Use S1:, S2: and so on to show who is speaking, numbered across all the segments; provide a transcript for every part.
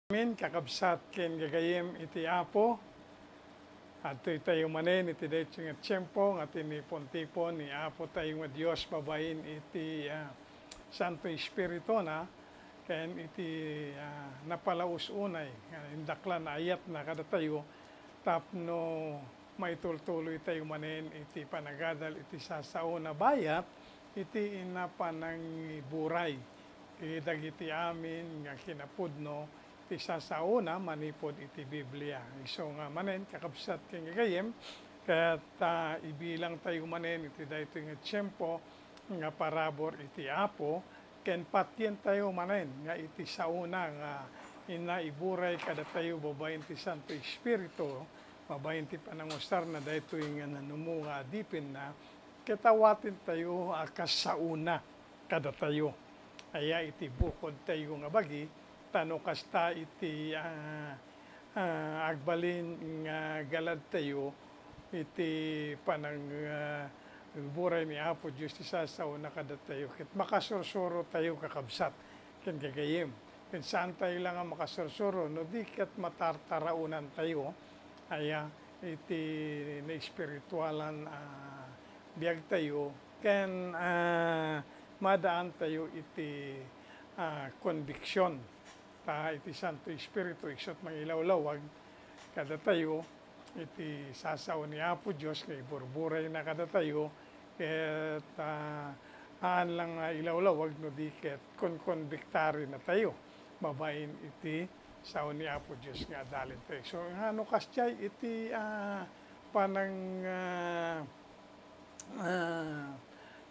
S1: Min kakabsat ken gagayem iti Apo at tayo manen iti dayto nga tiyempo nga tinipon-tipon ni Apo tayo nga Dios babain iti Santo Espiritu na ken iti napalaus unay indaklan na ayat na kada tayo tapno maitultuloy tayo manen iti panagadal iti sasao na bayat iti inapanang buray dagiti amin nga kinapudno iti sasauna manipod iti Biblia. So nga manen kakabsat ken gagayem ket ibilang tayo manen iti daytoy nga tiyempo nga parabor iti Apo ken patyen tayo manen nga iti sauna nga inaiburay kada tayo babaen ti Santo Espiritu babaen ti panangusar na daytoy nga nanumo nga adipin na ketawaten tayo kas sauna kada tayo. Aya iti bukod tayo nga bagi tano kasta iti agbalin nga galad tayo iti panang buray ni Apo Diyos ti sasaw na kada tayo ket makasursuro tayo kakabsat ken gagayem ken saan tayo lang ang makasursuro no di ket matartaraunan tayo aya iti na espiritualan biag tayo ken madaan tayo iti konbiksyon iti Santo Espiritu iksot mangilawlawag kada tayo iti sasaw ni Apo Diyos kay burburay na kada tayo ket aan lang ilawlawag no di ket konbiktari na tayo babain iti sao ni Apo Diyos nga dalin tayo. So ano kasyay iti panang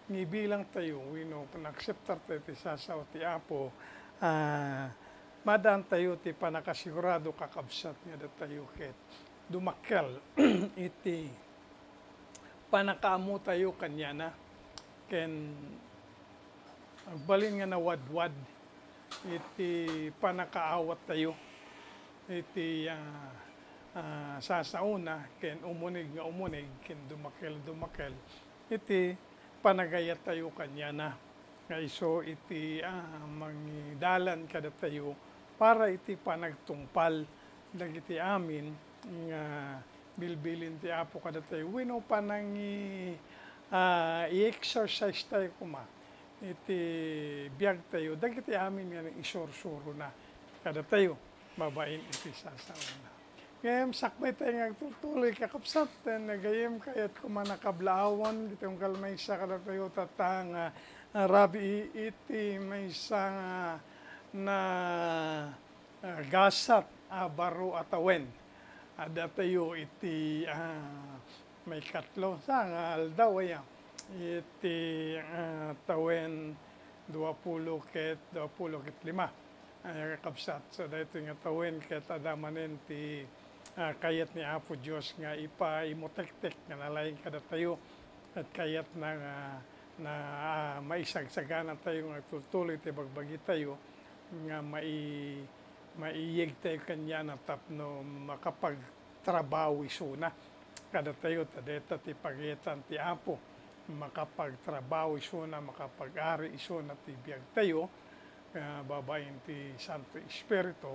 S1: ngibilang tayo panakseptar tayo iti sasaw ti Apo madaan tayo ti panakasigurado kakabsat nga tayo ket dumakkel iti panakaamo tayo kanya na ken agbalin nga nawadwad iti panakaawat tayo iti sasauna ken umunig ken dumakkel iti panagayat tayo kanya na nga iso iti mangdalan kada tayo para iti panagtungpal dagiti amin nga bilbilin ti Apo kada tayo wenno panang i-exercise tayo kuma iti biag tayo dagiti amin nga isursuro na kada tayo babain iti sasauna. Ngayem sakbay tayo nga tutuloy kakapsat nagayem kayat kumanakablawon itong kalmaysa kada tayo tatang rabi iti maysa na gasat baro atawen ada tayo iti may katlo sa aldaw iti tawen 20 ket 25 kakabsat so dayto nga tawen ket adamanen ti kayat ni Apo Diyos nga imutektek nga nalaing kada tayo at kayat na maisagsagana tayo nga tutuloy tayo bagbagi tayo nga maiyeg tayo kanya na tapno makapagtrabaho isuna kada tayo tadeta ti pagitan ti Apo makapagtrabaho isuna makapag-ari isuna ti biag tayo babain ti Santo Espiritu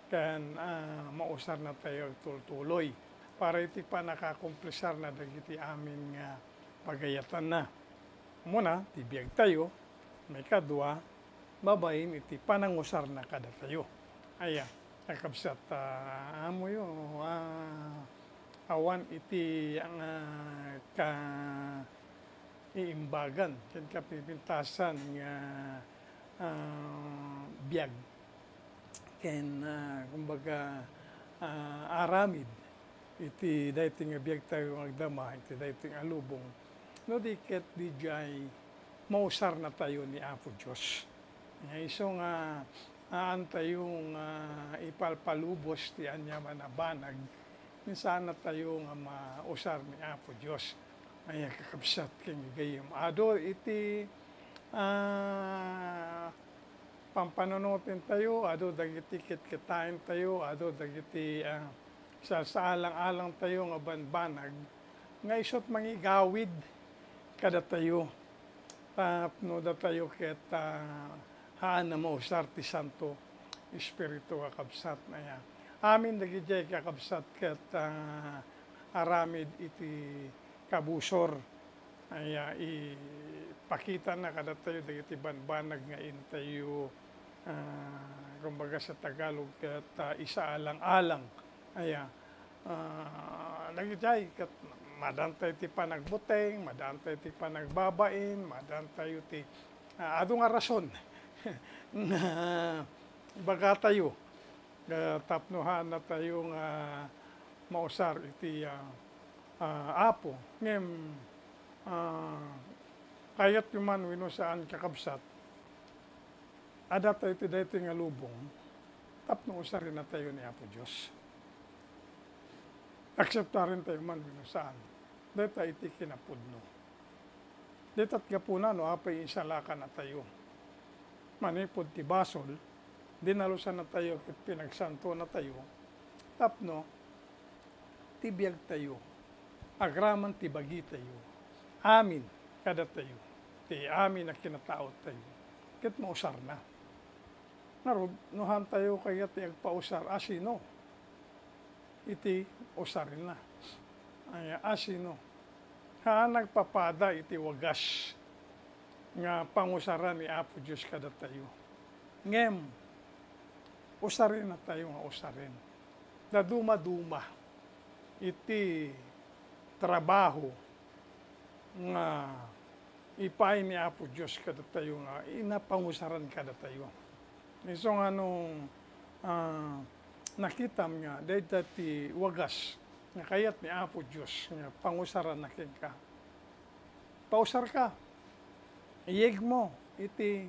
S1: ken mausar na tayo tultuloy para iti panakakumplisar na dagiti amin nga pagayatan na muna ti biag tayo may kadwa babain iti panangusar na kada tayo. Aya, kakabsat amo yo awan iti ang iimbagan ken kapipintasan nga biag ken kumbaga aramid iti daytoy nga biag tayo agdama iti daytoy nga lubong no di ket dijay mausar na tayo ni Apo Diyos. Iso nga tayong ipalpalubos ti anyaman na banag minsan na tayo nga mausar ni Apo Diyos. Ay kakabsat ken gayem ado iti pampanonotin tayo ado dagiti kitkitain tayo ado dagiti saalang-alang tayo nga banbanag nga isot mangigawid kada tayo tapno da tayo ket haan na mausar ti Santo espiritu kakabsat na yan. Amin dagiti kakabsat ket aramid iti kabusor ay ipakita na kada tayo dagiti banbanag nga intayo kumbaga sa Tagalog ket isaalang-alang aya dagiti ket madantay ti panagbuteng, madantay ti panagbabain, madantay ti adu nga rason na baga tayo tapnohan na tayo nga mausar iti apo ngem kayat yuman wino saan kakabsat ada tayo ti daytoy nga lubong tapno usarin na tayo ni Apo Dios. Akseptarin tayo man wino saan dayta iti kinapudno. Daytat gapuna no apay insalaka na tayo. Manipod ti basol dinalusan na tayo ket pinagsanto na tayo tapno tibiyag tayo agraman ti bagi tayo amin kada tayo ti amin na kinataot tayo ket mausar na narod nuhan tayo kaya ti agpausar asino iti usarin na ay asino nagpapada iti wagas nga pangusaran ni Apo Dios kada tayo ngem usarin na tayo nga usarin na duma-duma iti trabaho nga ipay ni Apo Dios kada tayo nga inapangusaran kada tayo. Iso nga nung nakitam nga dayta ti wagas nga kayat ni Apo Dios nga pangusaran na ka. Pausar ka. Iyeg mo iti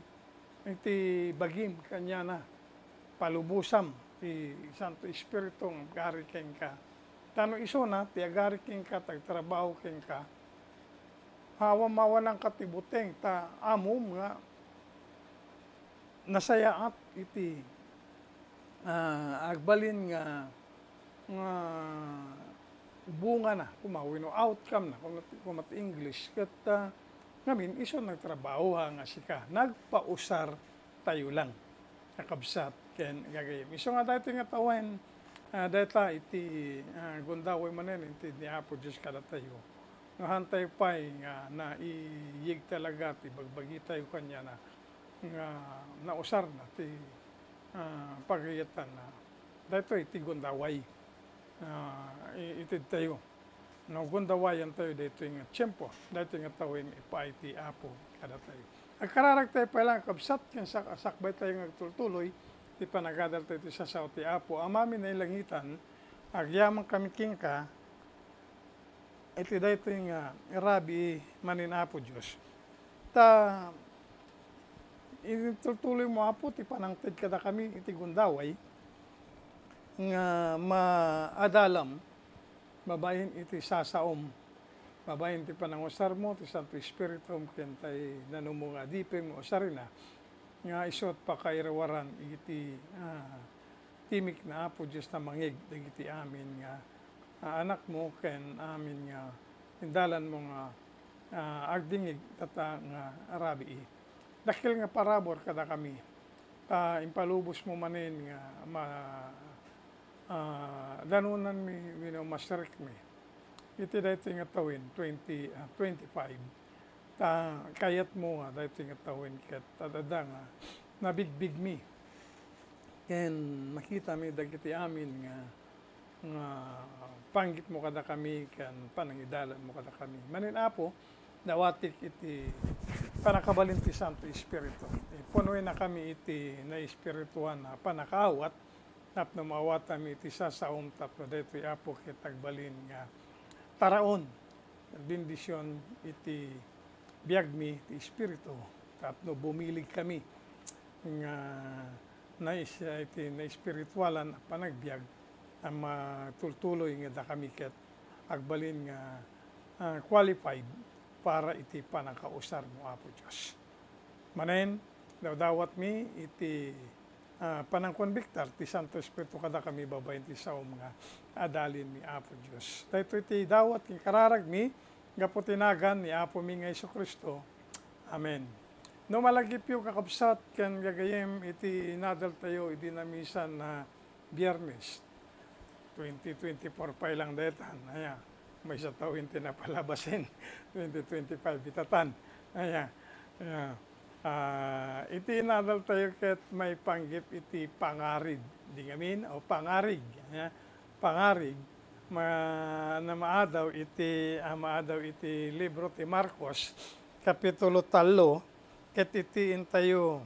S1: bagim kanya na palubusam ti Santo Espiritu ng agari ken ka. Tano iso na, ti agari ken ka, tagtrabaho ken ka, hawa-mawa ng katibuteng, ta amom nga, nasayaat iti agbalin nga bunga na, kumawino, outcome na, kumat English, kat ngamin, iso nagtrabaho nga sika, nagpausar tayo lang, nakabsat, ken gagayim. Iso nga dito nga tawen, data iti gundaway manen iti ni Apo Dios kada tayo. Nahantay pay nga na iyig talaga ti bagbagi tayo kanya na nga nausar na ti pagayatan na. Dito iti gundaway iti tayo. No gundawayan tayo dito nga tiyempo. Dito nga tawin ipa iti Apo kada tayo. Agkararag tayo pa lang kabsat ken sakbay tayo nagtultuloy ti panagadal tayo sa ti Apo. Amami na ilangitan, agyaman kami king ka, iti dayto yung rabi manin Apo Diyos. Ta, itultuloy mo Apo, ti panangtid kada kami, iti gundaway, nga maadalam, babayin iti sasaom, babayin ti panangusar mo, ti Santo Espiritu, kentay nanumunga dipim, usarin na, nga isot pa kairawaran iti timik na Apo Diyos na mangig dagiti amin nga anak mo ken amin nga indalan mo nga agdingig tata nga arabi dakil nga parabor kada kami impalubos mo manin nga danunan mi wino masterik mi iti dayto nga tawin 25 kayat mo nga dahil nga tawin ket tadada nga nabigbig mi ken makita mi dagiti amin nga panggit mo kada kami ken panangidalan mo kada kami manin Apo dawatik iti panakabalin ti Santo Espiritu punuin na kami iti na espirituan na panakawat tapno mawata mi iti sasaom tapno dayto Apo ket tagbalin nga taraon bendisyon iti biyag mi ti Espiritu tapno bumilig kami nga na espiritualan panagbiag ang matultuloy nga da kami ket agbalin nga qualified para iti panakausar mo Apo Dios. Manen dawat mi iti panangkonbiktar ti Santo Espiritu kada kami babayin ti saom nga adalin mi Apo Dios. Daytoy iti dawat king kararag mi gapotinagan ni Apo mi nga Jesucristo. Amen. No malagip yung kakabsat kan gagayem iti nadal tayo iti namisan na Biyernes 2024 pa ilang detan. Aya, may sa tawin tinapalabasin 2025 itatan. Aya, iti nadal tayo ket may panggip iti pangarig. Di ngamin o pangarig. Aya, pangarig na maadaw iti libro ti Marcos kapitulo 3 ket iti intayo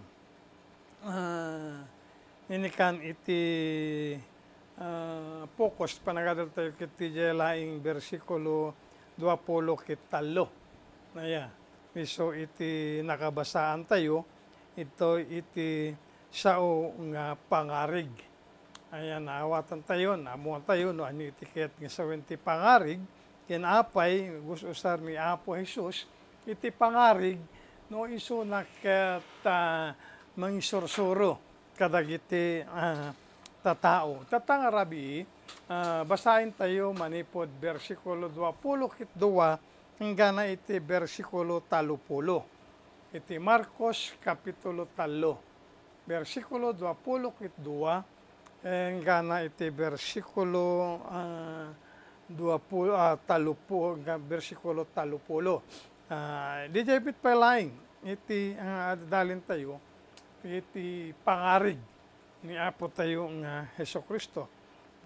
S1: ninikan iti focus panagadal tayo ket ti laing bersikulo 20 ket 3. Naya, iso iti nakabasaan tayo, ito iti sao nga pangarig. Ayan, naawatan tayo, naamuan tayo, no, ano itiket nga sa ti pangarig, kinapay, gusto usar ni Apo Jesus, iti pangarig, no iso naket mangisursuro kadagiti tatao. Tatang arabi, basahin tayo manipod bersikulo 22 hanggang na iti bersikulo 30. Iti Marcos kapitulo 3, bersikulo 22 hanggang na iti bersikulo 30. Di jaypit pa laing iti adalin tayo iti pangarig ni Apo tayo nga Heso Kristo.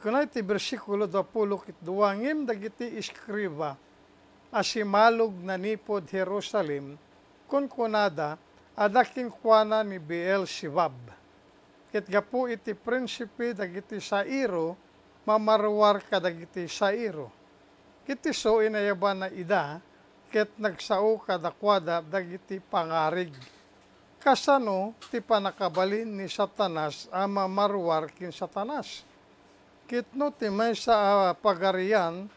S1: Kuna iti bersikulo 22 ngem dagiti iskriba asimalog na nipod Jerusalem kun kunada adaking kuana ni Beelzebub. Ket gapu iti prinsipe dagiti sairo mamarwar kadagiti sairo. Kiti so inayaban na ida ket nagsao kadakwada dagiti pangarig. Kasano ti panakabalin ni Satanas ama marwar kin Satanas. Kitno ti may sa pagarian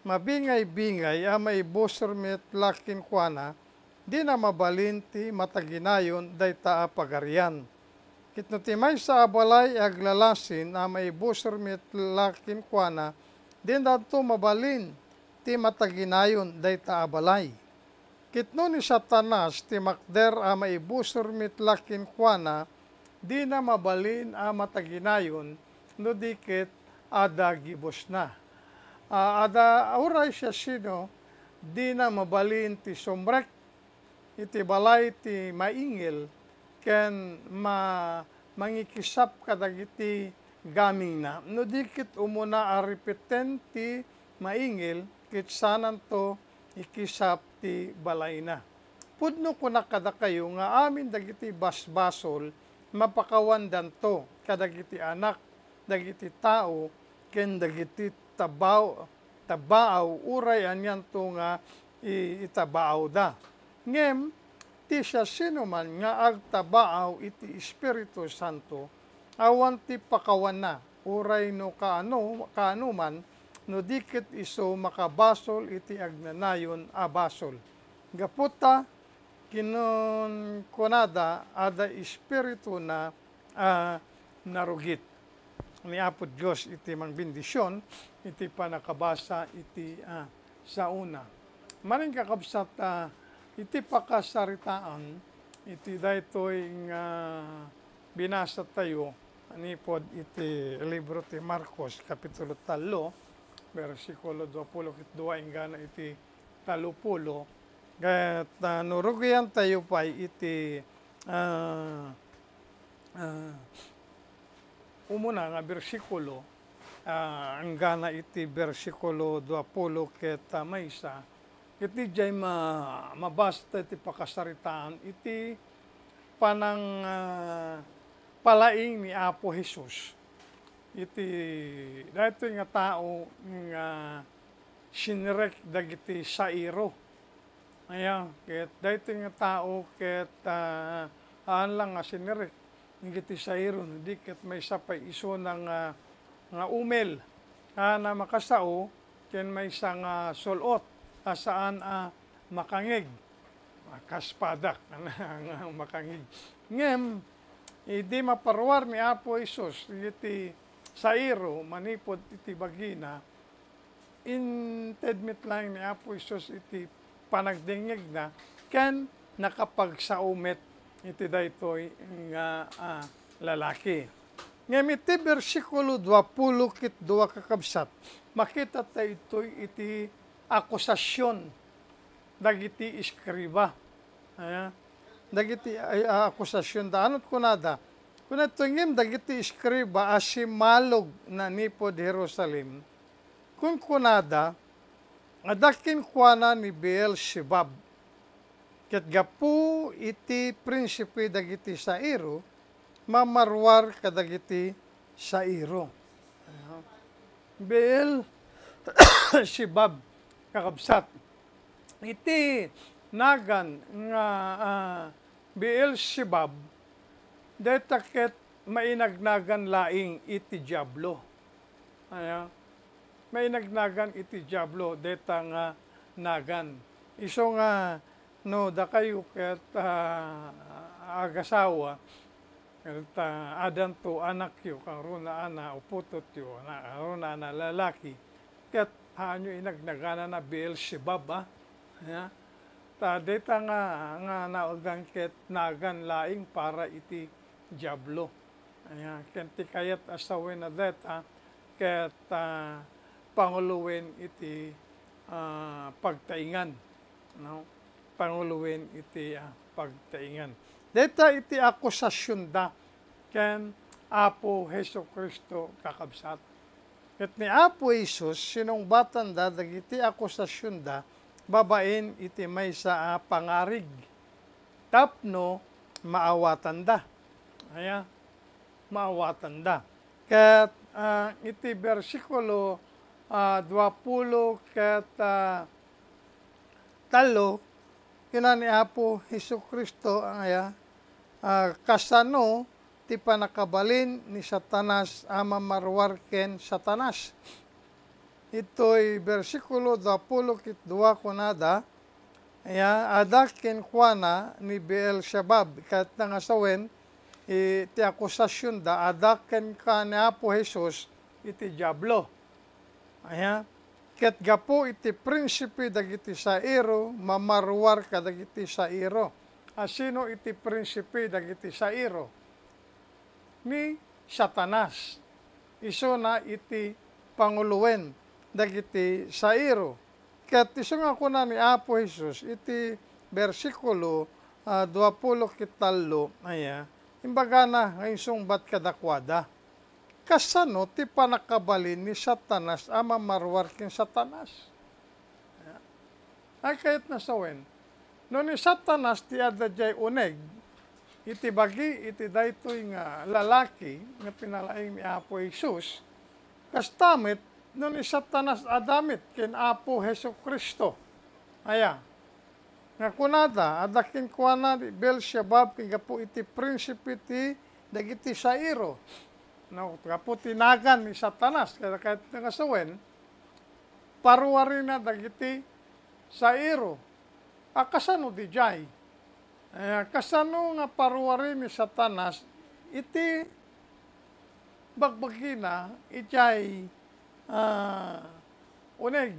S1: mabingay-bingay ama ibusermet lakin kuana di na mabalin ti mataginayon dayta pagarian. Kitno ti may sa abalay aglalasin ama ibusermet lakin kuana din dato mabalin ti mataginayon dayta abalay. Kitno ni Satanas ti makder ama ibusermet lakin kuana di na mabalin ama mataginayon no dikit ada gibos na. Ada uray siya sino di na mabalin ti sumrek iti balay ti maingil ken mangikisap kadagiti gaming na. No dikit umuna aripeten ti maingil kitsanan to ikisap ti balay na. Pudno ko na kada kayo nga amin dagiti basbasol mapakawandan to kadagiti anak, dagiti tao, ken dagiti tabaaw uray anyan to nga itabaaw da. Ngem, ti siya sino man nga agtabaaw iti Espiritu Santo, awan ti pakawan na, uray no kaano man, no dikit iso makabasol iti agnanayon a basol. Gaputa kinon kunada ada espiritu na narugit. Ni Apo Diyos iti mangbindisyon iti panakabasa iti sa una. Maring kakabsat iti pakasaritaan iti daytoy nga binasa tayo anipod iti libro ti Marcos kapitulo 3 bersikulo 22 ingana iti 30. Ket nurugian tayo pa iti umuna nga bersikulo ingana iti bersikulo 20 ket maysa iti jay mabasta iti pakasaritaan iti panang palaing ni Apo Jesus. Iti daytoy nga tao nga sinirek dagiti sairo. Aya, ket daytoy nga tao ket aan lang nga sinirek dagiti sairo di ket may sapay iso nga umel na makasao ken may isa nga sulot saan makangeg kaspadak nga makangeg. Ngem di maparwar ni Apo Jesus iti sairo manipod iti bagina intedmit lang ni Apo Jesus iti panagdingeg na ken nakapagsaumet iti daytoy nga lalaki. Ngem iti bersikulo 20 ket 2 kakabsat, makita tayo iti akusasyon dagiti iskriba. Dagiti akusasyon da anot kunada. Kunat ngem dagiti iskriba asimalog na nipod Jerusalem. Kun kunada adakin kuana ni Beelzebub. Ket gapu iti prinsipe dagiti sairo mamarwar kadagiti sairo. Beelzebub kakabsat. Iti nagan nga Beelzebub deta ket mainagnagan laing iti diablo. Mainagnagan iti diablo deta nga nagan. Iso nga no da kayo ket agasawa ket adan to anak yo kang runa ana uputot yo na runa ana lalaki ket hanyo inagnagana na Beelzebub ta deta nga naugang ket nagan laing para iti diablo. Ken ti kayat asawen na deta ket panguluwen iti pagtaingan. Panguluwen iti pagtaingan. Deta iti akusasyon da ken Apo Hesukristo kakabsat. Ket ni Apo Jesus sinungbatan da dagiti akusasyon da babaen iti maysa pangarig tapno maawatan da. Maawatan da. Ket iti bersikulo 20 ket 3 kina ni Apo Hesukristo kasano ti panakabalin ni Satanas ama marwar ken Satanas. Ito'y bersikulo 20 ket 2 kunada adak ken kuana ni Beelzebub ket nangasawen iti akusasyon da adak ken ka ni Apo Jesus iti diablo. Ket gapo iti prinsipe dagiti sairo mamarwar kadagiti sairo. Sino iti prinsipe dagiti sairo? Ni Satanas. Iso na iti panguluwen dagiti sairo. Ket iso nga kuna ni Apo Jesus iti bersikulo 20 ket 3 imbaga na ngayon sungbat kadakwada. Kasano ti panakabalin ni Satanas ama marwar ken Satanas. Kayat nasawen. No ni Satanas ti adda uneg iti bagi iti daytoy nga lalaki nga pinalaing ni Apo Jesus kastamit no ni Satanas adamit ken Apo Hesukristo. Nga kunada adakin kuana ni Beelzebub ken gapu iti prinsipe ti dagiti sairo. Gapu tinagan ni Satanas kahit nangasawen paruwari na dagiti sairo. Kasano di jay? Kasano nga paruwari ni Satanas iti bagbagina ijay uneg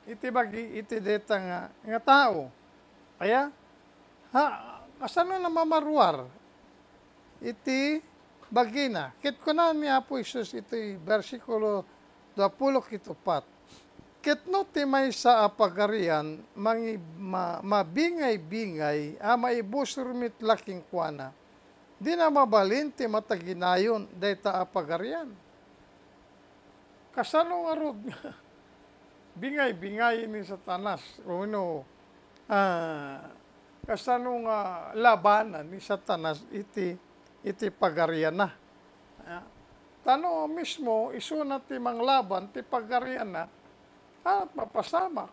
S1: iti bagi iti deta nga tao. Kasano na mamarwar iti bagina. Ket kuna ni Apo Jesus iti bersikulo 20 ket 4. Ket no ti maysa a pagarian mabingay-bingay maibusor mit laking kuana. Di na mabalin ti mataginayon dayta a pagarian. Kasano nga rod bingay-bingay ni Satanas kasano nga labanan ni Satanas iti pagarian na. Tano mismo iso na ti manglaban ti pagarian na mapasamak.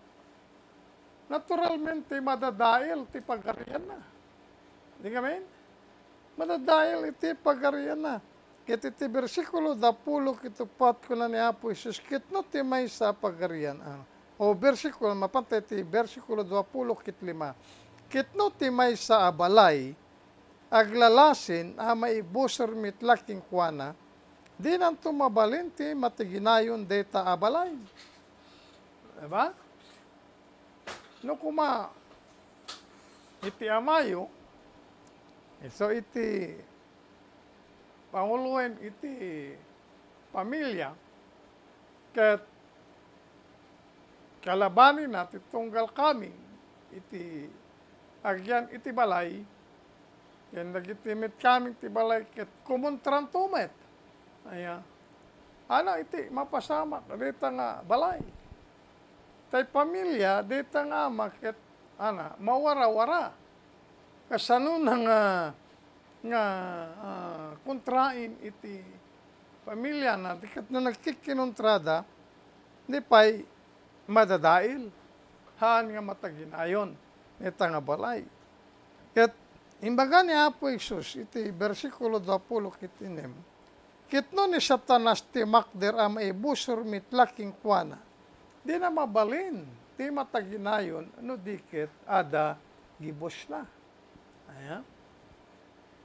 S1: Naturalmente madadail ti pagarian na. Di kamen? Madadail iti pagarian na. Ket iti bersikulo 10 ket 4 kuna ni Apo Jesus ket no ti maysa pagarian. Bersikulo mapantay ti bersikulo 20 ket 5. Ket no ti maysa a balay aglalasin maibusor mit laking kuana di nanto mabalin ti matiginayon deta a balay. Diba? No kuma iti amayo So iti panguluan iti pamilya ket kalabanin na ti tunggal kami iti agyan iti balay ken nagitimit kami iti balay ket kumuntran tumet. Aya. Ano iti mapasamak dita nga balay. Tay pamilya dita nga maket mawara-wara. Kasano na nga kontrain iti pamilya na ket no nagkikinontrada ni pay madadail haan nga mataginayon ita nga balay. Ket imbaga ni Apo Isus iti bersikulo 20 ket 6, kitno ni Satanas ti makder a maibusor mitlaking kuana, di na mabalin ti mataginayon no diket ada gibos na. Ayan.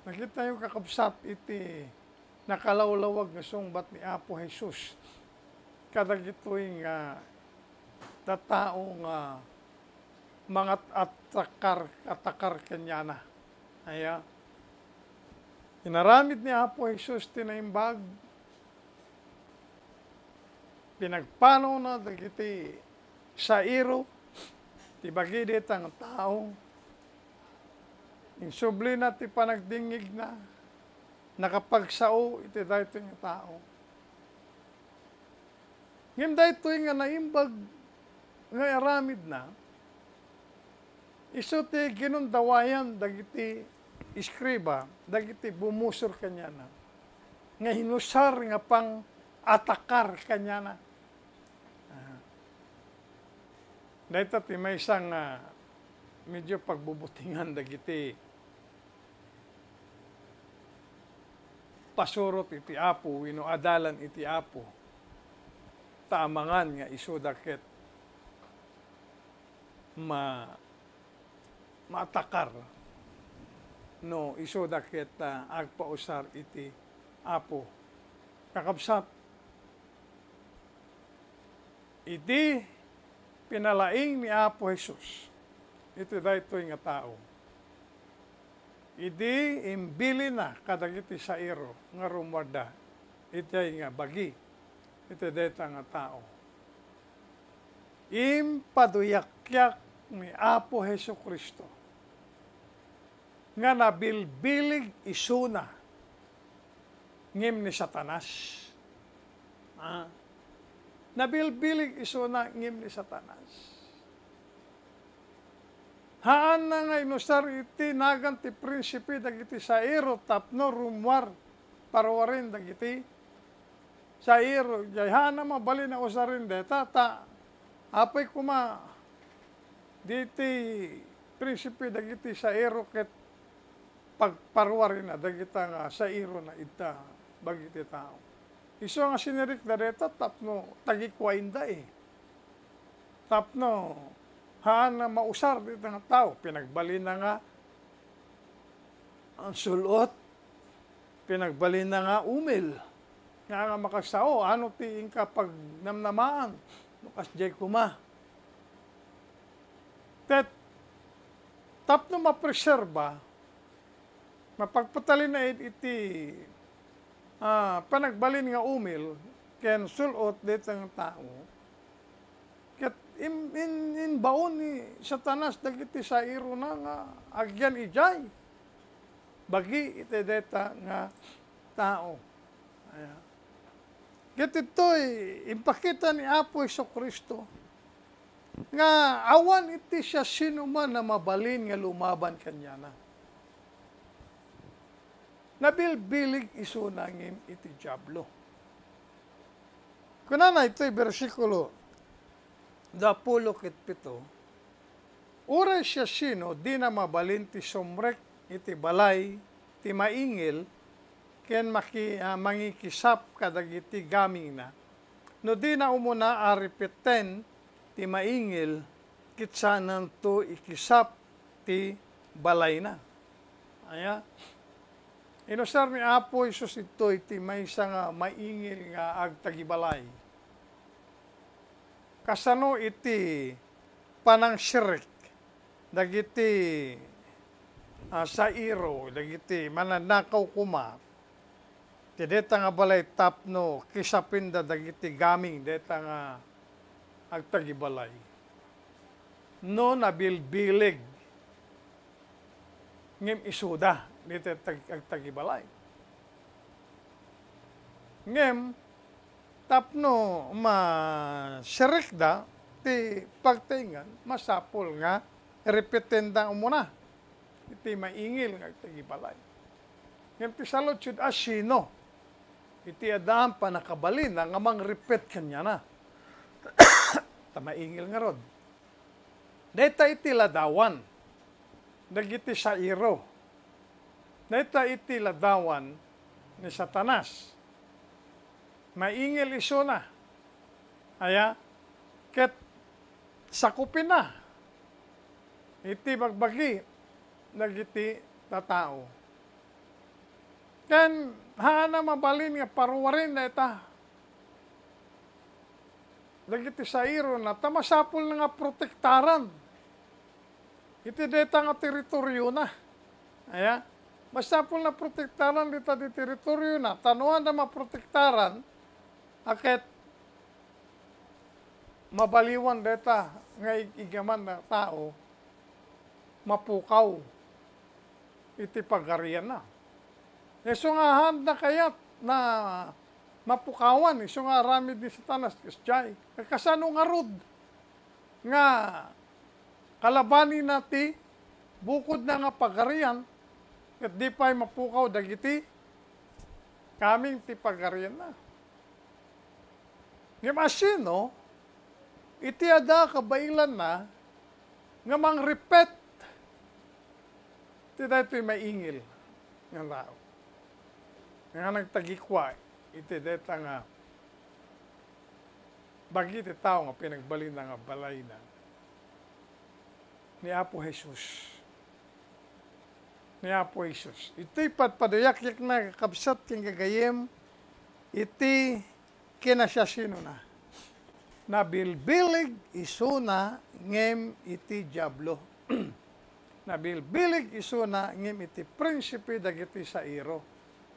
S1: Nakita yung kakabsat iti nakalawlawag nga sungbat ni Apo Jesus. Kadag ito'y tatao nga mga atakar kanya na. Ayan. Inaramid ni Apo Jesus tinaimbag. Pinagpanaw na dagiti sa iro. Tibagidit ang tao. Insubli na ti panagdingig na. Nakapagsao iti dayto nga tao. Ngem dayto nga naimbag nga aramid na. Isu ti ginundawayan dagiti iskriba, dagiti bumusor kanya na. Nga hinusar nga pang atakar kanya na. Dahito ti may isang medyo pagbubutingan dagiti pasurot iti Apo, wino adalan iti Apo. Taamangan nga isu daket maatakar no isu daket agpausar iti Apo. Kakabsat iti pinalaing ni Apo Jesus iti daytoy nga tao. Idi imbili na kadagiti sa iro nga rumarda iti nga bagi iti dayta nga tao. Impaduyakyak ni Apo Jesucristo nga nabilbilig isuna ngem ni Satanas. Nabilbilig isuna ngem ni Satanas. Haan na nga inusar iti nagan ti prinsipi dagiti sa iro tapno rumwar parwarin dagiti sa iro. Haan na mabali na usarin deta apay kuma diti prinsipi dagiti sa iro ket pagparwarin na dagita nga sa iro na ita bagiti tao. Iso nga sinirik na deta tapno tagikwainda tapno haan na mausar dito nga tao. Pinagbali na nga ang sulot. Pinagbali na nga umil. Nga makasao, ano ti ka pag namnamaan. Nukas jay kuma. Tet, tapno mapreserba, mapagpatalin na iti panagbalin nga umil, ken sulot dito nga tao. Ket in baon ni Satanas dagiti sa iro na nga agyan ijay bagi iti deta nga tao. Ket ito'y impakita ni Apo Jesucristo nga awan iti siya sinuman na mabalin nga lumaban kanya na. Nabilbilig isunangin iti diablo. Kunana ito'y bersikulo 20:7, uray siya sino di na mabalin ti sumrek iti balay ti maingil ken mangikisap kadagiti gaming na no di na umuna aripeten ti maingil kitsanan to ikisap ti balay na. Aya inusar ni Apo Jesus ito iti maysa nga maingil nga agtagibalay. Kasano iti panang syirik dagiti sa iro, dagiti mananakaw kuma, ti deta nga balay tapno, kisapinda dagiti gaming, deta nga agtagibalay. No nabilbilig, ngem isuda, deta agtagibalay. Ngem, tapno masirikda, ti pagtingan, masapol nga, repetenda umuna. Iti maingil nga agtagibalay. Ngem ti salot syud asino, iti adaan pa nakabalin, nga mang repet kanya na. Tamaingil nga rod. Deta iti ladawan, dagiti sa iro. Deta iti ladawan ni Satanas. Maingil iso na. Aya, ket sakupin na. Iti bagbagi, dagiti tatao. Ken, haana mabalin nga paruwarin na ita. Dagiti sa iro na, tamasapol na nga protektaran. Iti deta nga teritoryo na. Aya, masapol na protektaran dita di teritoryo na. Tanuan na maprotektaran, aket mabaliwan deta nga igaman na tao, mapukaw iti pagarian na. Iso nga handa kayat na mapukawan, iso nga ramid ni Satanas kasjay. Kasano nga rod nga kalabanin nati bukod na nga pagarian ket di pa'y mapukaw dagiti kaming ti pagarian na. Ngem asino, iti ada kabailan na nga mangrepet ti daytoy maingil nga tao. Nga nagtagikwa, iti deta nga bagi ti tao nga pinagbalin nga balay na ni Apo Jesus. Ni Apo Jesus. Ito'y padpadayak-yak na kakabsat king gagayem, iti kinasasino na. Nabilbilig isuna ngem iti diablo. Nabilbilig isuna ngem iti prinsipe dagiti sa iro.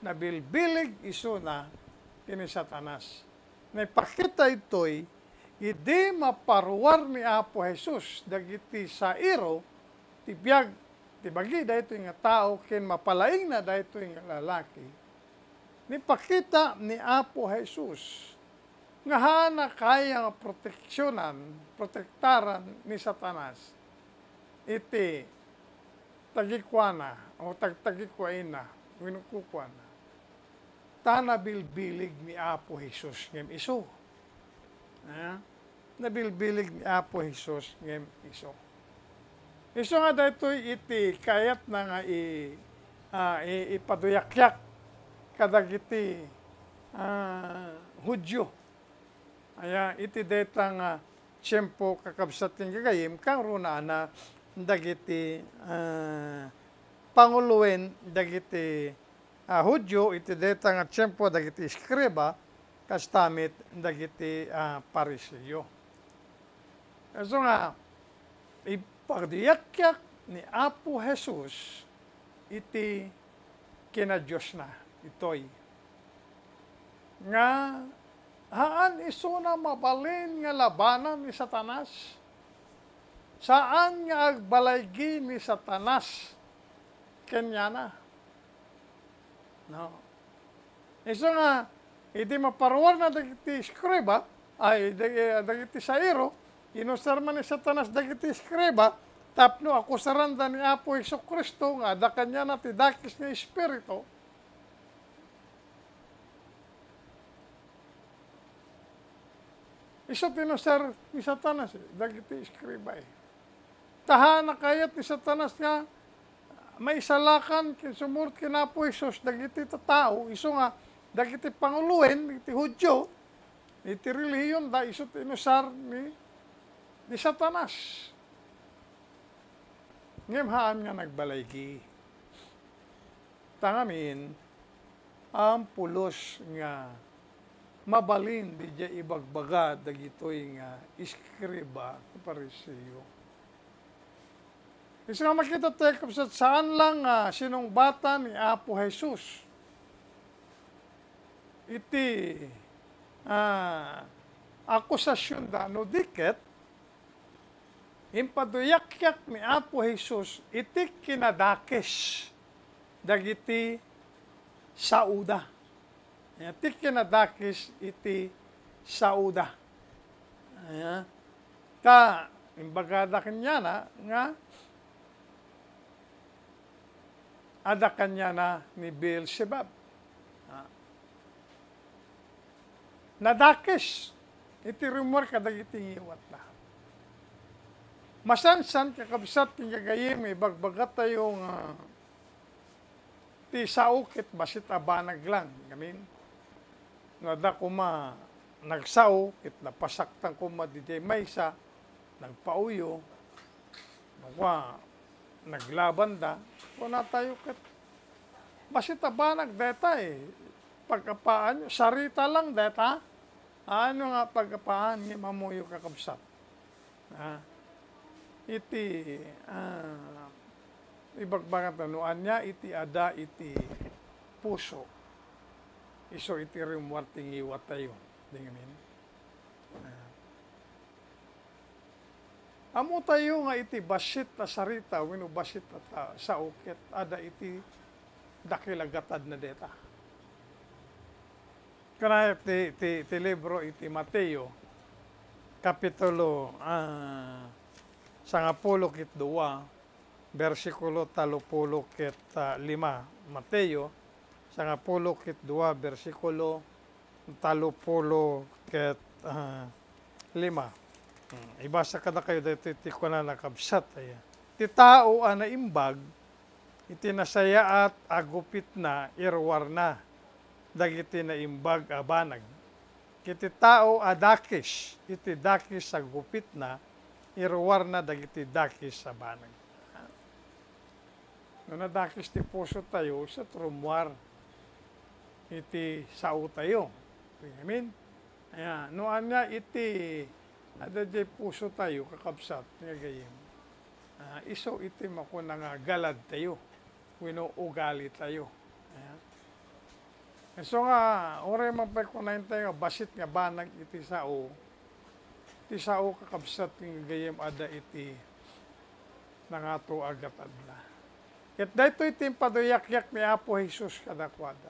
S1: Nabilbilig isuna kini Satanas. Naipakita ito'y idi maparuwar ni Apo Jesus dagiti sa iro ti biag ti bagi daytoy nga tao ken mapalaing na daytoy nga lalaki. Nipakita ni Apo Jesus nga hana kaya nga proteksyonan, protektaran ni Satanas iti tagikwana o tagtagikwaina, winukukwana. Tanabilbilig ni Apo Jesus ngem iso. Nabilbilig ni Apo Jesus ngem iso. Iso nga daytoy iti kayat na nga ipaduyak-yak kadagiti Hudyo. Aya iti deta nga tiyempo kakabsat king gagayem kang runa na dagiti panguluwen dagiti Hudyo iti deta nga tiyempo dagiti iskriba kastamit dagiti Pariseo. So nga ipagdiyak-yak ni Apo Jesus iti kina Diyos na itoy. Nga haan iso na mabalin nga labanan ni Satanas? Saan nga agbalaygi ni Satanas kenyana? No. Iso nga, iti maparuwar na dagiti iskriba, ay dagiti sairo, inusarman ni Satanas dagiti iskriba, tapno ako saranda ni Apo Jesucristo nga, da kanya na ti dakis ni Espiritu, iso tinusar ni Satanas, dagiti iskriba Tahana kayat ni Satanas nga, may salakan sumurot kina Apo Jesus dagiti tao iso nga dagiti panguluwen iti Hudyo iti relihiyon da iso tinusar ni Satanas. Ngem haan nga nagbalaygi. Tangamin ang pulos nga mabalin di dya ibagbaga, dagitoy nga iskriba, Pariseo. Isa nga makita tayo kapsat saan lang sinumbatan ni Apo Jesus. Iti akusasyon da no diket, impaduyak-yak ni Apo Jesus iti kinadakes dagiti sauda. Iti kinadakes iti sauda. Ta imbagada kanya na nga ada kanya na ni Beelzebub. Nadakes iti rumor kadagiti iwat na. Masansan kakabsat ti gagayim bagbagat tayong ti saukit basit abanag lang. Gamin. Nada kuma nagsao kit napasaktan kuma di maysa nagpauyo. Nawa naglaban da. Kuna tayo kat basit abanag deta pagkapaan sarita lang deta. Ano nga pagkapaan ni mamuyo kakabsat. Iti ibagbagat anuan niya iti ada iti puso. Iso iti rimwarting iwat tayo. Dingamin. Amo tayo nga iti basit ta sarita wino basit ta sa uket ada iti dakilagatad na deta. Kana ti libro iti Mateo kapitulo 12 versikulo 35 Mateo 12 versikulo 35 ibasa kada kayo dito iti ko na nakabsat ti tao na imbag iti nasaya at agupit na irwar na dagiti na imbag abanag. Kiti tao adakis, iti dakis sa gupit na, irwar na dagiti dakis sa banag. No nadakis ti puso tayo sa trumwar, iti sao tayo. Amen? Ayan, no anya iti, ada di puso tayo, kakabsat, nga gayim. Iso iti makuna nga galad tayo, wino ugali tayo. So nga, oray mapagkunayin tayo, basit nga banag iti sao. Iti sao kakabsat ng gayem ada iti nangato agatad na. Ket dayto iti paduyak-yak ni Apo Jesus kadakwada.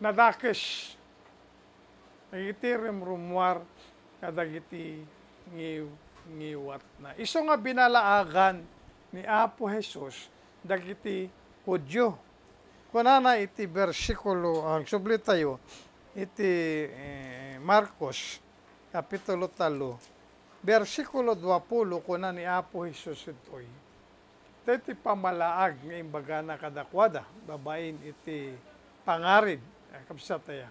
S1: Nadakes. Iti rimrumwar kadagiti ngiwat na. Iso nga binalaagan ni Apo Jesus dagiti Hudyo. Kunana iti versikulo, ang subli tayo, iti Marcos, kapitulo 3, versikulo 20, kuna ni Apo Jesus ito'y. Iti pamalaag ng imbaga na kadakwada, babain iti pangarid, kapsataya.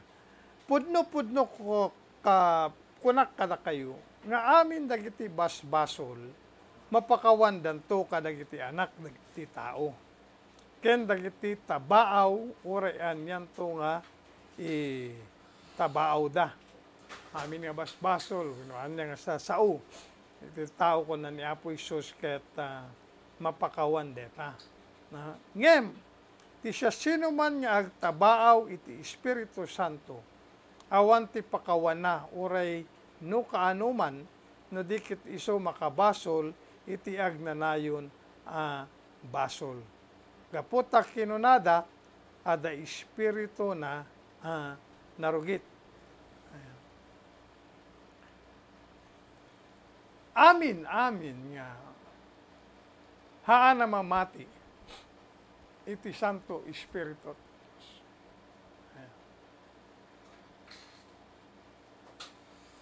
S1: Pudno-pudno ko kunak kada kayo, nga amin dagiti basbasol, mapakawan danto kadagiti anak dagiti tao. Ken dagiti tabaaw urayan yan to nga tabaaw da. Amin nga basbasol, ginoan niya nga sa sao. Iti tao ko na ni Apo Isus ket mapakawan deta. Ngem, ti siya sino man nga agtabaaw iti Espiritu Santo, awan ti pakawan na uray no kaanuman no dikit iso makabasol iti agnanayon basol. Gaputa kinunada, ada espiritu na narugit. Amin nga. Haan na mamati. Iti Santo Espiritu.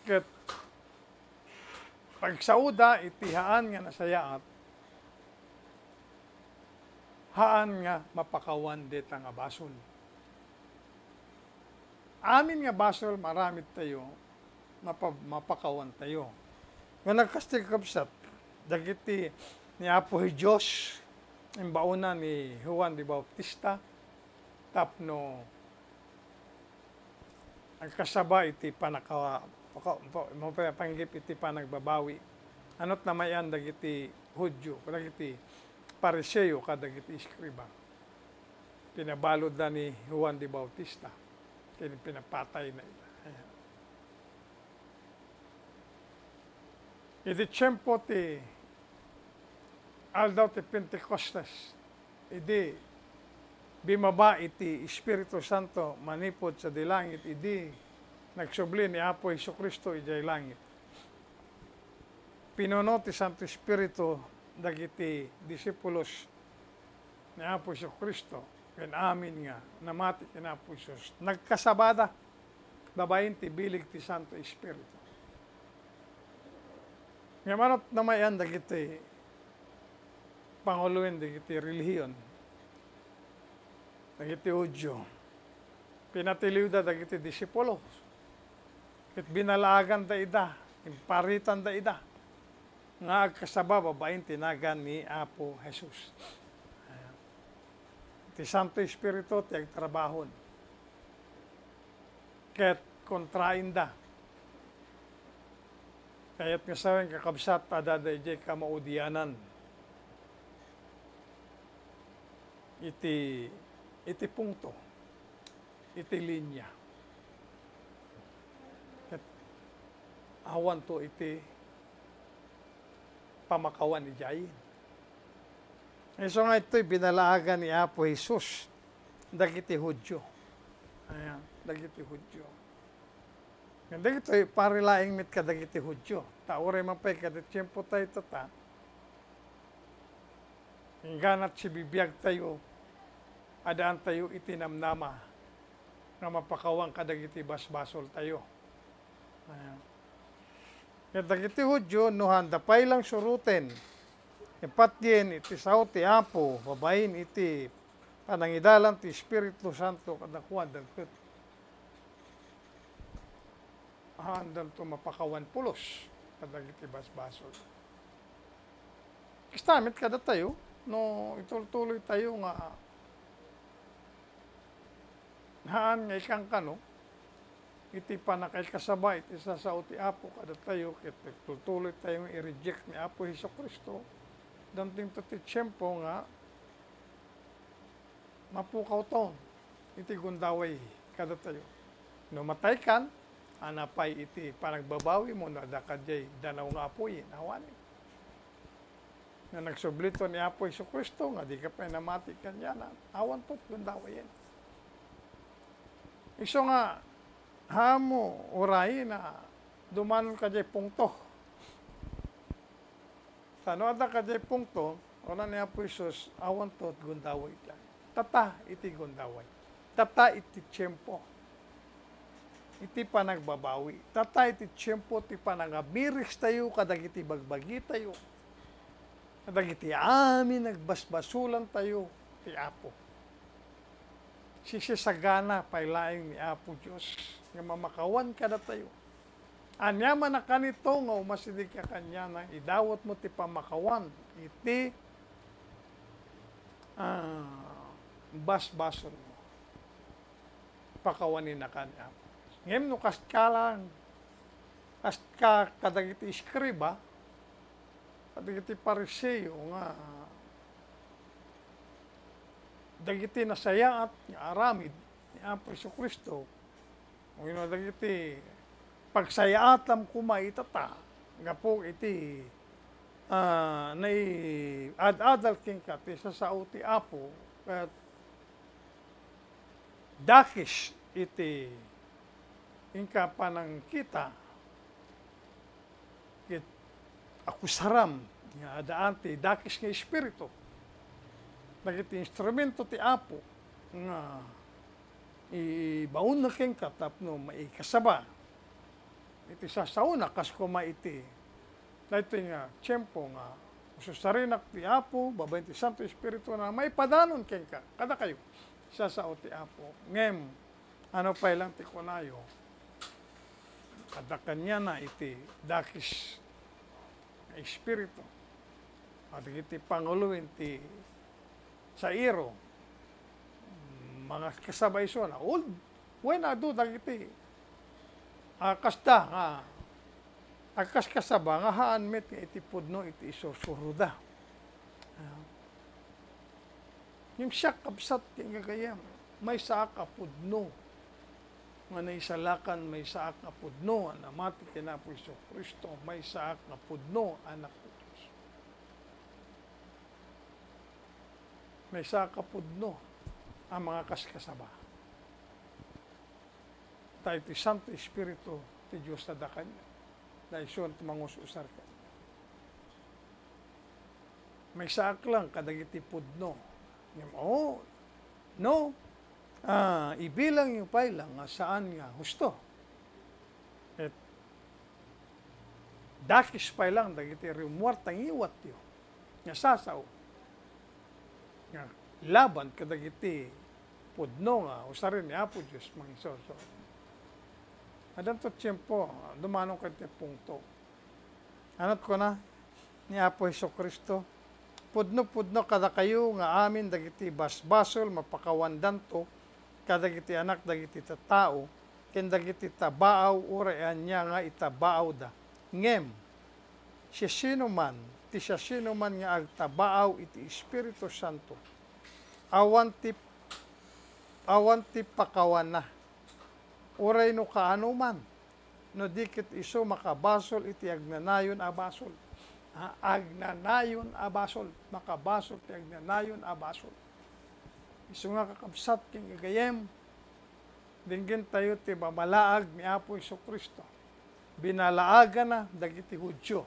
S1: Ket pagsauda, iti haan nga nasayaat, haan nga mapakawan deta nga basol. Amin nga basol, maramit tayo, mapakawan tayo. Nga nagkastig kapsat, dagiti ni Apo Diyos, imbauna ni Juan de Bautista, tapno ang kasaba iti panggip iti panagbabawi Anot na mayan dagiti Hudyo, dagiti Pariseo kadagiti iskriba. Pinabalod na ni Juan de Bautista. Pinapatay na ita. Ayan. Iti tiyempo ti aldaw ti Pentecostes, idi bimaba iti Espiritu Santo manipod sa dilangit, idi nagsubli ni Apo Hesukristo ijay langit. Pinuno ti Santo Espiritu dagiti disipulos ni Apo Hesukristo, ken amin nga namati ken Apo Hesus. Nagkasabada babayin ti bilig ti Santo Espiritu. Nga manot na mayan dagiti panguluin dagiti relihiyon, dagiti Hudyo, pinatiliw da dagiti disipulos, ket binalagan da ida, imparitan da ida, nga agkasaba babayin tinagan ni Apo Hesus. Ti Santo Espiritu ti agtrabahon, ket kontrain da. Kaya't nga sawen kakabsat adaday jay kamaudianan. Iti punkto, iti linya. Ket awan to iti pamakawan ni jayin. So nga ito'y binalaagan ni Apo Hesus dagiti Hudyo. Ayan, dagiti Hudyo. Dagito'y parilaing mit ka dagiti Hudyo. Taure man pa'y kada tiyempo tayo tata. Hingganat si bibiyag tayo, adaan tayo itinamnama nga mapakawang kadagiti basbasol tayo. Ayan. Kaya dagiti Hudyo, nuhanda pa'y lang suruten. Ipatyen iti sao ti Apo, babayin iti panangidalan ti Espiritu Santo kadakuan dagket. Handal to mapakawan pulos kadagiti basbasol. Kistamit kada tayo, no ituloy tayo nga haan nga ikang kano, iti panakay kasaba, iti sasao ti Apo kada tayo, ket tutuloy tayo i-reject ni Apo Hesukristo, danting to ti tiyempo nga mapukaw taon, iti gundaway kada tayo. Numatay kan, anapay iti panagbabawi mo na dakadjay danaw nga apoy awanin. Na nagsublito ni Apo Hesukristo nga di ka pa namati kanya na awan to't gundawayin. Iso nga hamo uray na dumanon ka jay punkto. Tano ada ka jay punkto, ona ni Apo Hesus awan to't gundaway lang. Tata iti gundaway. Tata iti tiyempo. Iti panagbabawi. Tata iti tiyempo ti panangamiris tayo, kadagiti bagbagi tayo. Kadagiti amin nagbasbasulan tayo ti Apo. Sisisagana pailaing ni Apo Diyos nga mamakawan kada tayo. Anyaman na kanito nga umasidig ka kanya na idawat mo ti pamakawan. Iti basbason mo. Pakawanin na kanya. Ngayon, no, kaskalang, kadagiti iskriba, kadagiti Pariseo nga, dagiti nasayaat nga aramid ni Apo Hesukristo, o yun, dagiti pagsayaatam kumaitata, nga po iti ad-adal kingkat, isa sa uti Apo, at dakis iti ingka panang kita kit ako saram nga adaan ti dakis nga espiritu dagiti instrumento ti Apo nga ibaon na ken katapno maikasaba iti sasauna kas kuma iti dayto nga tiyempo nga susarinak ti Apo babaen ti Santo Espiritu na may padanon ken ka kada kayo sasao ti Apo ngem ano pa lang ti kunayo kada kanya na iti dakis nga espiritu at iti panguluin ti sa iro mga kasabay so na old when adu dagiti kasta nga Agkas kasaba nga haan met nga iti pudno iti isusuruda. Yung siya kapsat yung gagayam, may saak a pudno. Nga naisalakan may saak a pudno, ang amati kinapo Iso Kristo, may saak a pudno, anak ko Diyos. May saak a pudno, ang mga kaskasaba. Tayo ti Santo Espiritu, ti Diyos na dakan niya. Dahil siyon tumangususar ka. May saak lang, kadagiti pudno. No, ibilang yung pailang nga saan nga husto. At dakis pailang, dagiti rimuartang iwat yun. Nga sasaw. Nga laban, kadagiti pudno nga, usarin ni Apo Diyos, mga isoso. Adan to tiyempo, dumanong ka iti pungto. Anot ko na, ni Apo Iso Kristo, pudno-pudno kada kayo nga amin dagiti basbasol mapakawandan to kadagiti anak dagiti tattao ken dagiti tabaaw urayan niya nga itabaaw da ngem siya sino man nga agtabaaw iti Espiritu Santo awan ti pakawan na uray no kaano man no dikit iso makabasol iti agnanayon a basol. Agnanayon a basol, makabasol ti agnanayon a basol. Isu nga kakabsat king gagayem, dinggin tayo ti mamalaag ni Apo Iso Kristo. Binalaagan na dagiti Hudyo.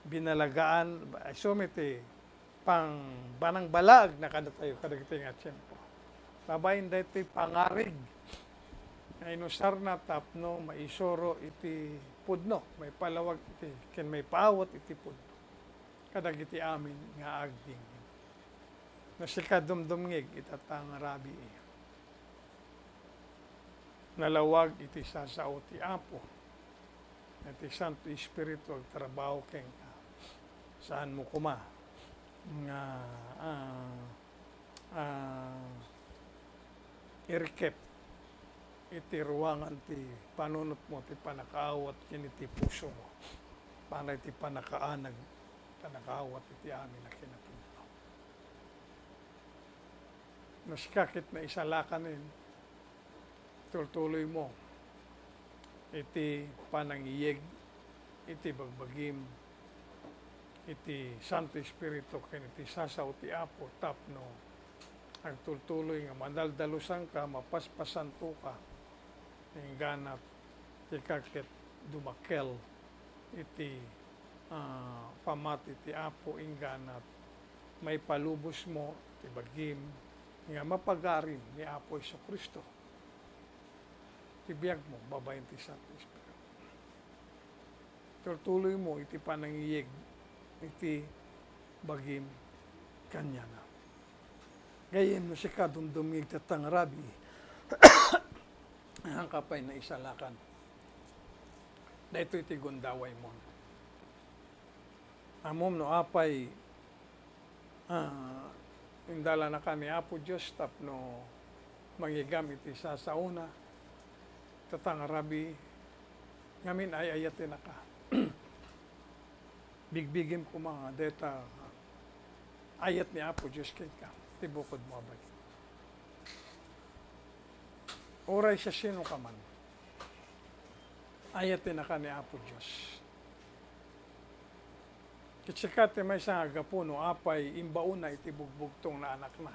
S1: Binalagaan, isumiti pang banang balaag na kada tayo kadagiti nga tiyempo. Sabayin da iti pangarig. Ay inusar na tapno maisoro iti pudno, may palawag iti, ken may paawat iti pudno. Kadagiti amin nga agding. No sika dumdumngig itatang rabi iya. Nalawag iti sasao ti Apo. Iti Santo Espiritu ag trabaho ken ka. Saan mo kuma nga irkep iti ruangan ti panunot mo, ti panakaawat kin iti puso mo. Panay ti panakaanag, panakaawat iti amin na kinapunto. Nasikakit na isalakanin, tultuloy mo, iti panangiyeg, iti bagbagim, iti Santo Espiritu, kin iti sasaw ti Apo, tapno, agtultuloy nga mandaldalusan ka, mapaspasan to ka, ingganat ti kakit dumakel iti pamati ti Apo ingganat may palubos mo ti bagim nga mapagarin ni Apo Iso Kristo ti biag mo babayin ti Santo Espiritu. Tuloy mo iti panangiyeg iti bagim kanya na. Gayem no siya kadumdumig tatang rabi ang kapay na isalakan. Dahito iti gundaway mo. Amom no apay indala na ka ni Apo Diyos tapno mangigam iti sasauna tatang rabi ngamin ay ayatin na ka. Bigbigim ko mga deta ayat ni Apo Diyos kay ka. Tibukod mo abay. Oray siya sino ka man. Ayatin na ka ni Apo Diyos. Kitsikate may isang agapuno, apay imbauna iti bugbugtong na anak na.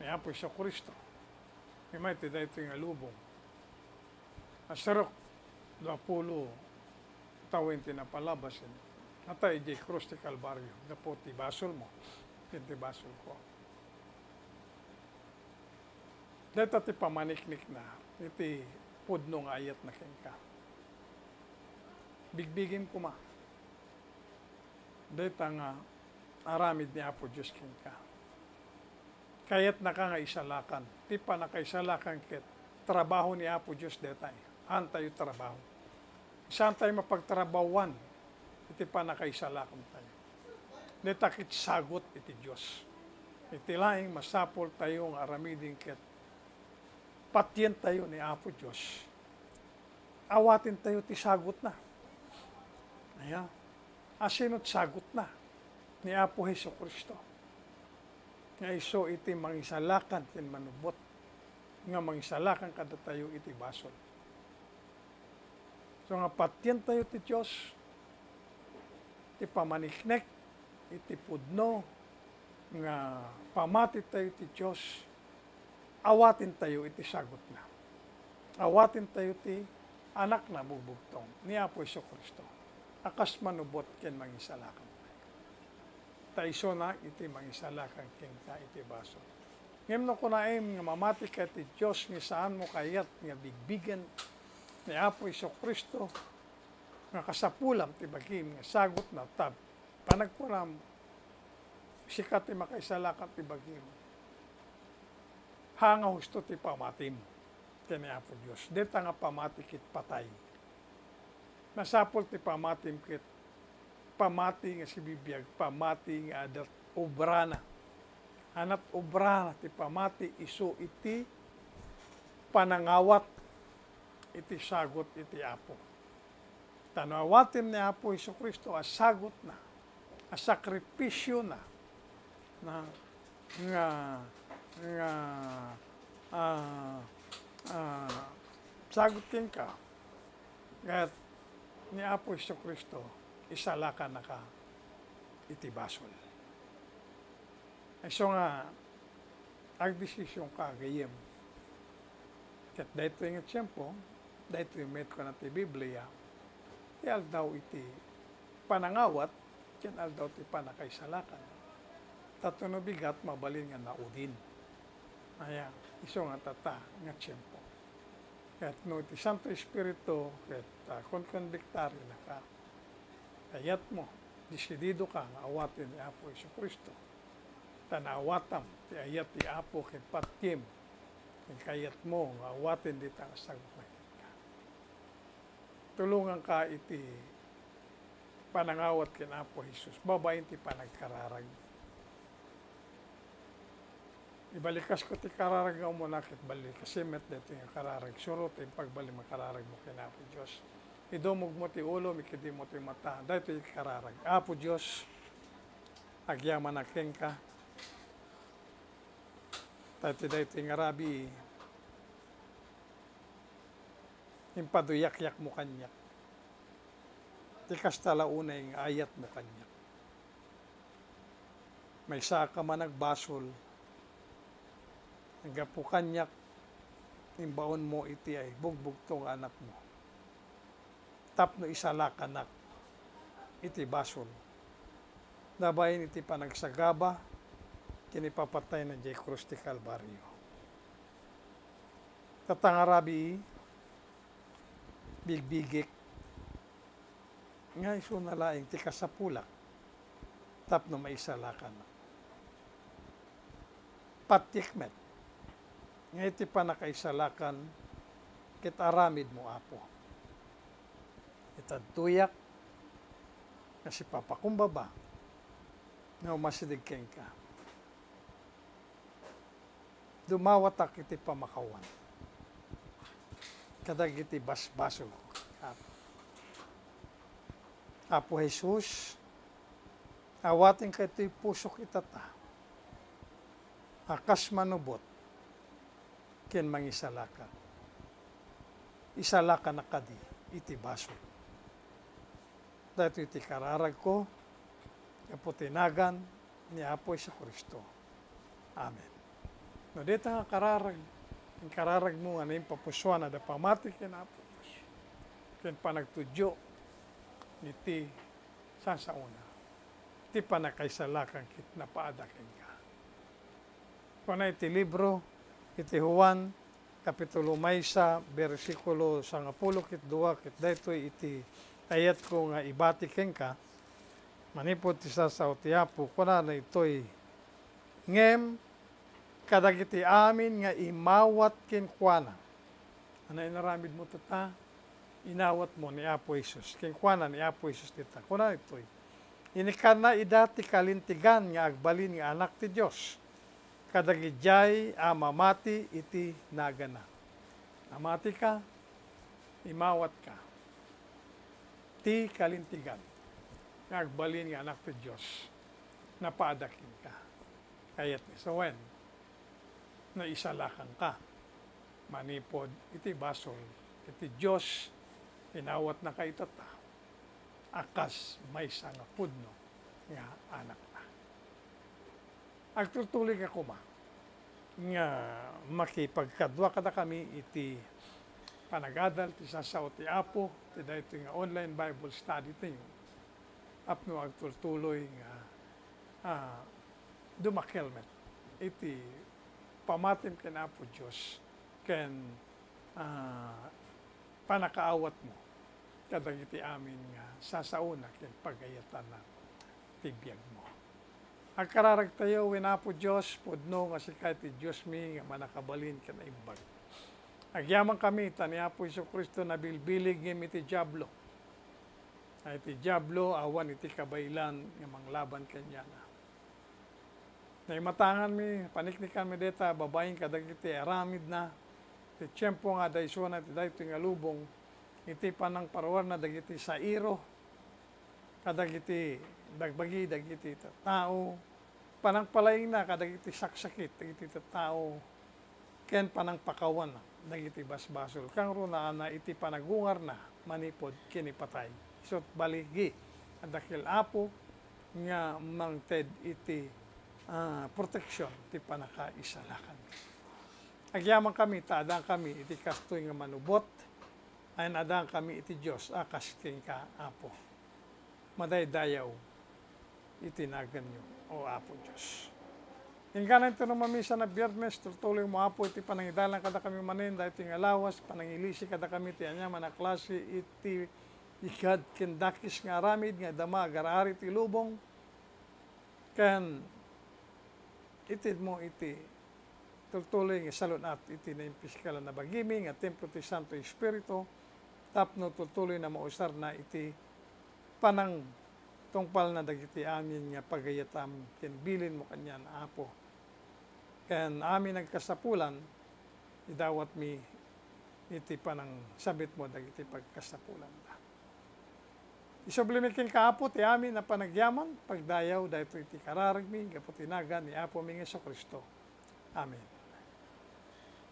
S1: May Apo Iso Kristo. May may tida ito yung alubong. Asarok, 20 tawin tinapalabasin. Natay di Cruz ti Calvario. Dapo ti basol mo. Ti basol ko. Dito ti pamaniknik na, iti pudno nga ayat na kengka. Bigbigin ko ma. Dito nga aramid ni Apo Diyos kengka. Kayat na ka nga isalakan. Ti pa na ka isalakan ket trabaho ni Apo Diyos detay. Antayo trabaho. Saan tayo mapagtrabawan? Iti pa na ka isalakan tayo. Dito kit sagot iti Diyos. Iti laing masapol tayong aramidin ket patyen tayo ni Apo Diyos. Awatin tayo ti sagot na. Ayan. Asinot sagot na ni Apo Hesus Kristo. Nga iso iti mangisalakan ken manubot. Nga mangisalakan kada tayo iti basol. So nga patyan tayo ti Diyos, iti pamaniknek, iti pudno, nga pamati tayo ti Diyos, awatin tayo iti sagot na. Awatin tayo ti anak na bubugtong ni Apo Hesus Kristo. Akas manubot ken mangisalakan tayo. Taiso na iti mangisalakan ken ka iti basol. Ngem no kunaim nga mamati ka ti Diyos nga saan mo kayat nga bigbigan ni Apo Hesus Kristo nga kasapulam ti bagim nga sagot na tab panagkuram sikat ti makaisalakan ti bagim. Hanga husto ti pamatim ken ni Apo Dios. Deta nga pamati kit patay. Nasapol ti pamatim kit pamati nga si bibiyag, pamati nga adat obrana. Hanap obrana ti pamati iso iti panangawat iti sagot iti Apo. Tanawatin ni Apo Hesus Kristo as sagot na, as sakripisyo na sagutin ka. At ni Apo Hesus Kristo isalaka na ka iti basol. So nga, agdesisyon ka gayem. Kat dahito yung tiyempo, dahito yung met ko na ti Biblia, ti aldaw iti panangawat, ken aldaw ti panakaisalakan. Tatuno bigat, mabalin nga naudin. Ayan, iso nga tata, nga tiyempo. Kat no iti Santo Espiritu, kat konkondiktari na ka, kayat mo, desidido ka, nga awatin ni Apo Hesus Kristo. Tanawatam, ti ayat ti Apo ken patiem, ken kayat mo, nga awatin di ta sagot na ka. Tulungan ka iti panangawat ken Apo Hesus, babayin ti panagkararag. Ibalikas ko ti kararag nga umunakit balik, kasi met dito yung kararag, surot yung pagbalik makararag mo ken Apo Diyos. Idumog mo ti ulo, mikidi mo ti mata, dito yung kararag. Apo Diyos, agyaman na ken ka, dito yung arabi, impaduyak-yak mo kanyak. Tikas talauna yung ayat mo kanyak. May saka man nagbasol, nagapu kanyak, imbaon mo iti ay bugbugtong anak mo. Tapno isalakanak, iti basol. Dabayin iti panagsagaba, kinipapatay na J. Cruz ti Calvario. Tatangarabi, bigbigik, nga iso nalaing ti kasapulak, tapno maisalakan. Patikmet, nga iti panakaisalakan, kit aramid mo Apo. Itadtuyak, nga si papakumbaba, nga umasidig ken ka. Dumawatak iti pamakawan. Kadag iti basbaso. Apo Hesus, awatin ka ito'y pusok itata. Akas manubot, ken mangisalaka. Isalaka na kadi, iti baso. Dahito iti kararag ko, kaputinagan ni Apo Hesus Kristo. Amen. No, dito nga kararag, ang kararag mo nga na yung papuswa na da pamati ken Apo Diyos. Ken panagtudyo, iti sasauna. Iti panakaisalakan kit napaadakin ka. Kuna iti libro, iti Juan, kapitulo maysa, versikulo 10 kit 2, kit daytoy iti ayat ko nga ibati ken ka, manipod ti sasaw ti Apo, kuna na ito'y ngem, kadagiti amin nga imawat ken kuana. Ano inaramid mo tata? Inawat mo ni Apo Hesus. Ken kuana ni Apo Hesus tita. Kuna ito'y. Inikan na idati kalintigan nga agbalin nga anak ti Diyos. Kadagijay amamati iti nagana. Amati ka, imawat ka. ti kalintigan. Nagbalin nga anak ti Diyos, napaadakin ka. Kayat ni sawen, na isalakan ka. Manipod, iti basol, iti Diyos, pinawat na kaitata, akas may sangapudno nga anak na. Agtutuloy ka kuma, nga makipagkadwa kada kami iti panagadal ti sasaw ti Apo ti daytoy nga online Bible study tayo apno agtuloy nga dumakelmet iti pamatim ken Apo Dios ken panakaawat mo kadagiti amin nga sasauna ken pagayatan na tibiyag mo. Agkararag tayo wen Apo Dios pudno nga sikay ti Dios mi nga manakabalin ken imbag. Agyaman kami, tani Apo Jesu-Cristo na bilbilig ngem iti Diablo. Ay iti Diablo, awan iti kabaylan nga manglaban kanya na. Naimatangan mi, paniknikan mi deta, babaeng kadag iti aramid na, iti tiyempo nga daysona, iti dayto nga lubong, iti panang parwar na dagiti sa iro, kadag iti dagbagi, dagiti tao, panang palaying na, kadag iti saksakit, dagiti tao, ken panang pakawan na, dagiti basbasol. Kang runa na iti panagungar na manipod kinipatay. So baligi adakil Apo nga mangted iti proteksyon ti panakaisalakan. Agyaman kami, taadang kami iti kastoy nga manubot, ayan adang kami iti Diyos, akas king ka Apo. Madaydayaw iti naganyo, o Apo Diyos. Hingganan ito nung mamisa na biyernes, tutuloy mo Apo, iti panangidalan kada kami manin, dahil iti ngalawas, panangilisi kada kami, iti anya manaklase, iti ikad kendakis nga aramid, nga dama, garari iti lubong, kan itid mo iti tutuloy nga salunat, iti na yung piskala na bagimi, nga templo ti Santo Espiritu, tapno tutuloy na mausar na iti panang tungpal na dagiti amin nga pagayatam, kinbilin mo kanyan, Apo. Ken amin nagkasapulan, idawat mi iti panang sabit mo dagiti pagkasapulan da. Isublimikin ka Apo ti amin na panagyaman, pagdayaw dahito iti kararag mi, kaputinagan ni Apo mi Jesu-Cristo. Amen.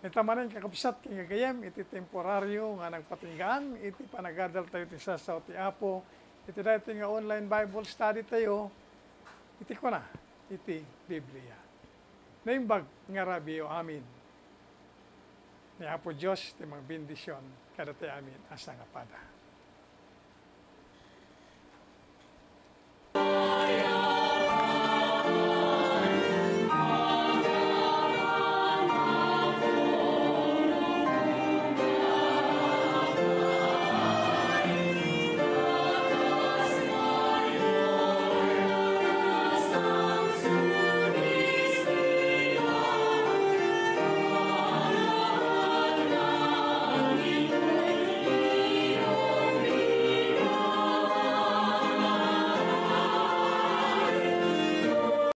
S1: Itamanin kakapsat king gagayem, iti temporaryo nga nagpatinggaan, iti panagadal tayo ti sasaw ti Apo, iti dahito nga online Bible study tayo, iti ko na, iti Biblia. Naimbag nga rabi o amin. Ni Apo Diyos, ti mga bendisyon, kada ti amin asa nga pada.